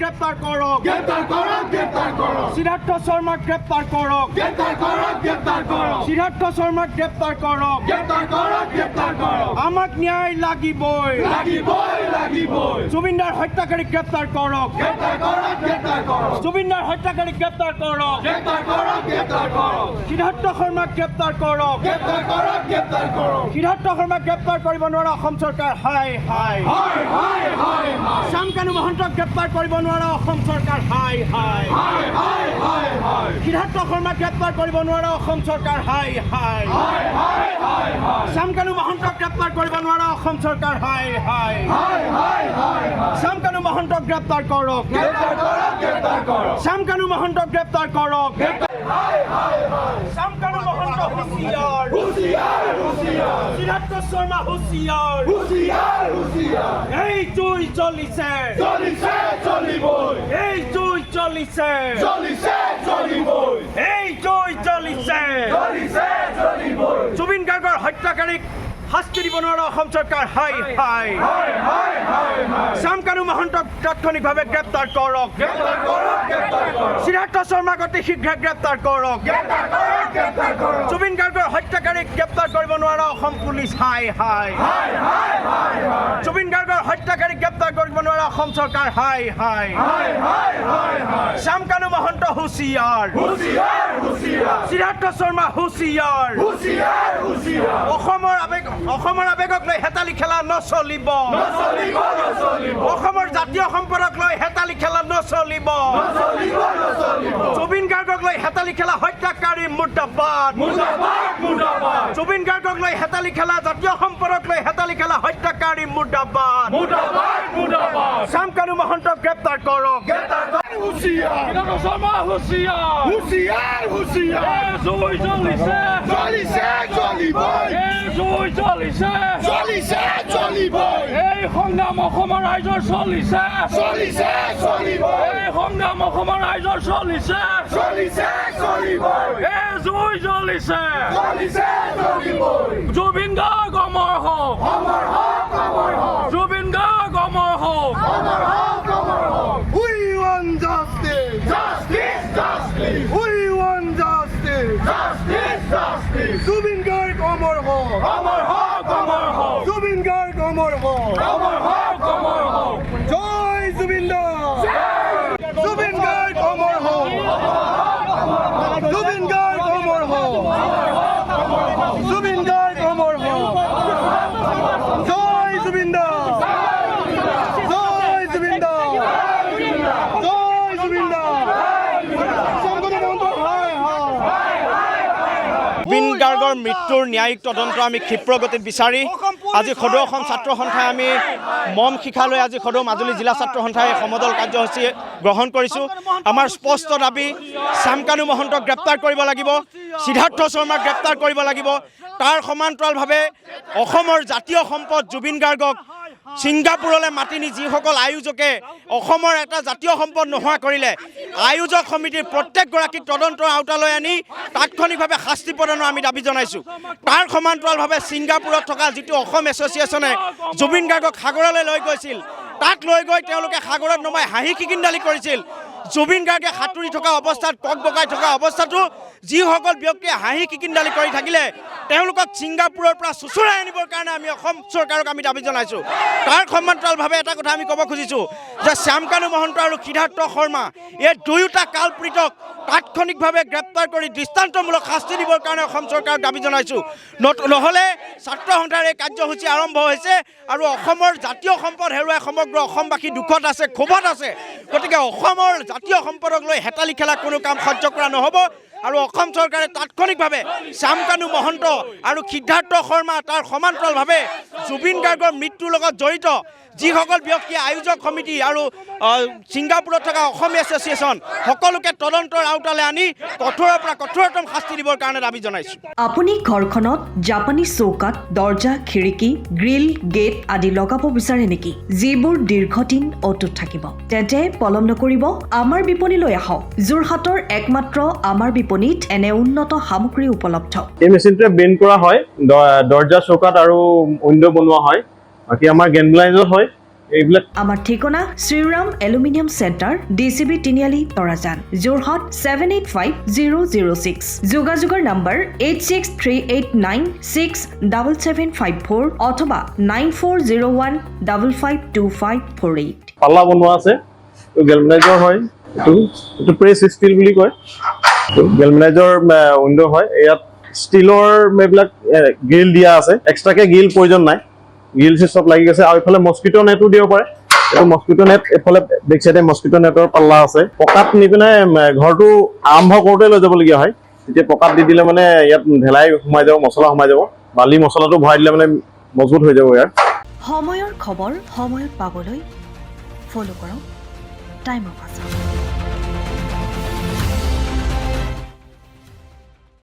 গ্রেপ্তার করো গ্রেপ্তার করো গ্রেপ্তার করো সিদ্ধার্থ শর্মা গ্রেপ্তার করো গ্রেপ্তার করো গ্রেপ্তার করো সিদ্ধার্থ শর্মা গ্রেপ্তার করো গ্রেপ্তার করো গ্রেপ্তার করো আমাক ন্যায় লাগিবই লাগিবই লাগিবই জুবিনদার হত্যাকারী গ্রেপ্তার করো গ্রেপ্তার করো গ্রেপ্তার করো জুবিনদার হত্যাকারী গ্রেপ্তার করো গ্রেপ্তার করো গ্রেপ্তার করো সিদ্ধার্থ শৰ্মা গ্ৰেপ্তাৰ কৰো গ্ৰেপ্তাৰ কৰো গ্ৰেপ্তাৰ কৰো সিদ্ধাৰ্থ শৰ্মা গ্ৰেপ্তাৰ কৰিব নোৱাৰা অসম চৰকাৰ হাই হাই হায় হায় হায় হায় শ্যামকানু মহন্তক গ্ৰেপ্তাৰ কৰিব নোৱাৰা অসম চৰকাৰ হাই হাই হায় হায় হায় হায় সিদ্ধাৰ্থ শৰ্মা গ্ৰেপ্তাৰ কৰিব নোৱাৰা অসম চৰকাৰ হাই হাই হায় হায় হায় হায় শ্যামকানু মহন্তক গ্ৰেপ্তাৰ কৰিব নোৱাৰা অসম চৰকাৰ হাই হাই হায় হায় হায় হায় শ্যামকানু মহন্তক গ্ৰেপ্তাৰ কৰক গ্ৰেপ্তাৰ কৰো গ্ৰেপ্তাৰ কৰো শ্যামকানু মহন্তক গ্ৰেপ্তাৰ কৰক হায় হায় হায় শ্যামকানু মহন্ত হুঁশিয়াৰ হুঁশিয়াৰ হুঁশিয়াৰ সিদ্ধাৰ্থ শৰ্মা হুঁশিয়ার হুঁশিয়ার হুঁশিয়ার এই জুই জ্বলিছে চলিছে চলিবই এই জুই জ্বলিছে চলিছে চলিবই এই জুই জ্বলিছে চলিছে চলিবই জুবিন গাৰ্গৰ হত্যাকাৰীক শাস্তি দিব নোৱাৰা অসম চৰকাৰ হাই হাই হায় হায় হায় হায় শ্যামকানু মহন্তক তাৎক্ষণিকভাৱে গ্ৰেপ্তাৰ কৰক গ্ৰেপ্তাৰ কৰো গ্ৰেপ্তাৰ কৰো সিদ্ধাৰ্থ শৰ্মাক অতি শীঘ্ৰে গ্ৰেপ্তাৰ কৰক গ্ৰেপ্তাৰ কৰো গ্ৰেপ্তাৰ কৰো জুবিন গাৰ্গৰ হত্যাকাৰীক গ্ৰেপ্তাৰ কৰিব নোৱাৰা অসম পুলিচ হাই হাই হায় হায় হায় হায় জুবিন গাৰ্গৰ হত্যাকাৰীক গ্ৰেপ্তাৰ কৰিব নোৱাৰা অসম চৰকাৰ হাই হাই হায় হায় হায় হায় শ্যামকানু মহন্ত হুঁশিয়াৰ হুঁশিয়াৰ হুঁশিয়াৰ সিদ্ধাৰ্থ শৰ্মা হুঁশিয়াৰ হুঁশিয়াৰ হুঁশিয়াৰ অসমৰ আৱেগক লৈ হেতালি খেলা নচলিব নচলিব নচলিব অসমৰ জাতীয় সম্পদক লৈ হেতালি খেলা নচলিব নচলিব নচলিব জুবিন গাৰ্গক লৈ হেতালি খেলা হত্যাকাৰী মুৰ্দাবাদ মুৰ্দাবাদ মুৰ্দাবাদ জুবিন গাৰ্গক লৈ হেতালি খেলা জাতীয় সম্পদক লৈ হেতালি খেলা হত্যাকাৰী মুৰ্দাবাদ মুৰ্দাবাদ মুৰ্দাবাদ শ্যামকানু মহন্তক গ্ৰেপ্তাৰ কৰক গ্ৰেপ্তাৰ কৰো হুঁশিয়াৰ শৰ্মা হুঁশিয়াৰ হুঁশিয়াৰ হুঁশিয়াৰ জুই জ্বলিছে চলিছে চলিবই জুই জ্বলিছে চলিছে চলিবই এই সংগ্ৰাম অসমৰ ৰাইজৰ চলিছে চলিছে চলিবই এই সংগ্ৰাম অসমৰ ৰাইজৰ চলিছে চলিছে চলিবই এই জুই জ্বলিছে চলিছে চলিবই জুবিন গাৰ্গ অমৰ হওক অমৰ হক অমৰ হক জুবিন গাৰ্গ অমৰ হওক অমর হক অমর হক We want justice! Justice justice We want justice! Justice justice Zubeen Garg অমৰ হওক অমৰ হক অমৰ হক জুবিন গাৰ্গ অমৰ হওক অমৰ হক অমৰ হক জয় জুবিন দা জুবিন গাৰ্গ অমৰ হওক জুবিন গাৰ্গ অমৰ হওক জুবিন গাৰ্গ অমৰ হওক জয় জুবিন দা জয় জুবিন দা জয় জুবিন দা জুবিন গাৰ্গৰ মৃত্যুৰ ন্যায়িক তদন্ত আমি ক্ষীপ্ৰ গতিত বিচাৰি আজি সদৌ অসম ছাত্ৰ সন্থাই আমি মম শিখালৈ আজি সদৌ মাজুলী জিলা ছাত্ৰ সন্থাই সমদল কাৰ্যসূচী গ্ৰহণ কৰিছোঁ। আমাৰ স্পষ্ট দাবী শ্যামকানু মহন্তক গ্ৰেপ্তাৰ কৰিব লাগিব, সিদ্ধাৰ্থ শৰ্মাক গ্ৰেপ্তাৰ কৰিব লাগিব, তাৰ সমান্তৰালভাৱে অসমৰ জাতীয় সম্পদ জুবিন গাৰ্গক ছিংগাপুৰলৈ মাতি নি যিসকল আয়োজকে অসমৰ এটা জাতীয় সম্পদ নোহোৱা কৰিলে আয়োজক সমিতিৰ প্ৰত্যেকগৰাকীক তদন্তৰ আওতালৈ আনি তাৎক্ষণিকভাৱে শাস্তি প্ৰদানৰ আমি দাবী জনাইছোঁ। তাৰ সমান্তৰালভাৱে ছিংগাপুৰত থকা যিটো অসম এছ'চিয়েশ্যনে জুবিন গাৰ্গক সাগৰলৈ লৈ গৈছিল, তাক লৈ গৈ তেওঁলোকে সাগৰত নমাই হাঁহি কিকিন্দালি কৰিছিল। জুবিন গাৰ্গে সাঁতুৰি থকা অৱস্থাত কক বগাই থকা অৱস্থাটো যিসকল ব্যক্তিয়ে হাঁহি কিকিন্দালি কৰি থাকিলে তেওঁলোকক ছিংগাপুৰৰ পৰা চুচুৰাই আনিবৰ কাৰণে আমি অসম চৰকাৰক আমি দাবী জনাইছোঁ। তাৰ সমান্তৰালভাৱে এটা কথা আমি ক'ব খুজিছোঁ যে শ্যামকানু মহন্ত আৰু সিদ্ধাৰ্থ শৰ্মা এই দুয়োটা কালপীড়িতক তাৎক্ষণিকভাৱে গ্ৰেপ্তাৰ কৰি দৃষ্টান্তমূলক শাস্তি দিবৰ কাৰণে অসম চৰকাৰক দাবী জনাইছোঁ। নহ'লে ছাত্ৰ সন্থাৰ এই কাৰ্যসূচী আৰম্ভ হৈছে আৰু অসমৰ জাতীয় সম্পদ হেৰুৱাই সমগ্ৰ অসমবাসী দুখত আছে, ক্ষোভত আছে। গতিকে অসমৰ জাতীয় সম্পদক লৈ হেতালি খেলা কোনো কাম সহ্য কৰা নহ'ব আৰু অসম চৰকাৰে তাৎক্ষণিকভাৱে শ্যামকানু মহন্ত আৰু সিদ্ধাৰ্থ শৰ্মা তাৰ সমান্তৰালভাৱে জুবিন গাৰ্গৰ মৃত্যুৰ লগত জড়িত যিসকল ব্যক্তিয়ে আয়োজক সমিতি আৰু ছিংগাপুৰত থকা অসম এছ'চিয়েশ্যন সকলোকে তদন্তৰ আওতালৈ আনি কঠোৰৰ পৰা কঠোৰতম শাস্তি দিবৰ কাৰণে দাবী জনাইছোঁ। আপুনি ঘৰখনত জাপানী চৌকাত দৰ্জা, খিৰিকী, গ্ৰিল, গেট আদি লগাব বিচাৰে নেকি, যিবোৰ দীৰ্ঘদিন অটুট থাকিব? তেন্তে পলম নকৰিব, আমাৰ বিপণীলৈ আহক। যোৰহাটৰ একমাত্ৰ আমাৰ বিপণীত এনে উন্নত সামগ্ৰী উপলব্ধ। এই মেচিনটোৱে বেণ্ড কৰা হয়, দৰ্জা, চৌকাত আৰু উইণ্ডো বনোৱা হয়। বাকী আমাৰ গেনগ্লাইজত হয়, এইবিলাক আমাৰ ঠিকনা শ্ৰীৰাম এলুমিনিয়াম চেণ্টাৰ DCB তিনিআলি তৰাজান যোৰহাট 785006 যোগাযোগৰ নম্বৰ 8638967754 অথবা 9401552548 পাল্লা বনোৱা আছে এইটো গেলভেনাইজৰ হয় এইটো প্ৰেছ ষ্টীল বুলি কয় এইটো গেলভেনাইজৰ উইণ্ড' হয় ইয়াত ষ্টীলৰ এইবিলাক গ্ৰিল দিয়া আছে এক্সট্ৰাকে গ্ৰিল প্ৰয়োজন নাই গ্ৰিল চব লাগি গৈছে আৰু এইফালে মস্কিটো নেটো দিব পাৰে এইটো মস্কিটো নেট এইফালে বেক চাইডে মস্কিটো নেটৰ পাল্লা আছে পকাত নি পিনে ঘৰটো আৰম্ভ কৰোঁতে লৈ যাবলগীয়া হয় তেতিয়া পকাত দি দিলে মানে ইয়াত ঢেলাই সোমাই যাব মছলা সোমাই যাব বালি মছলাটো ভৰাই দিলে মানে মজবুত হৈ যাব ইয়াৰ সময়ৰ খবৰ সময়ত পাবলৈ ফ'ল' কৰক টাইম অফ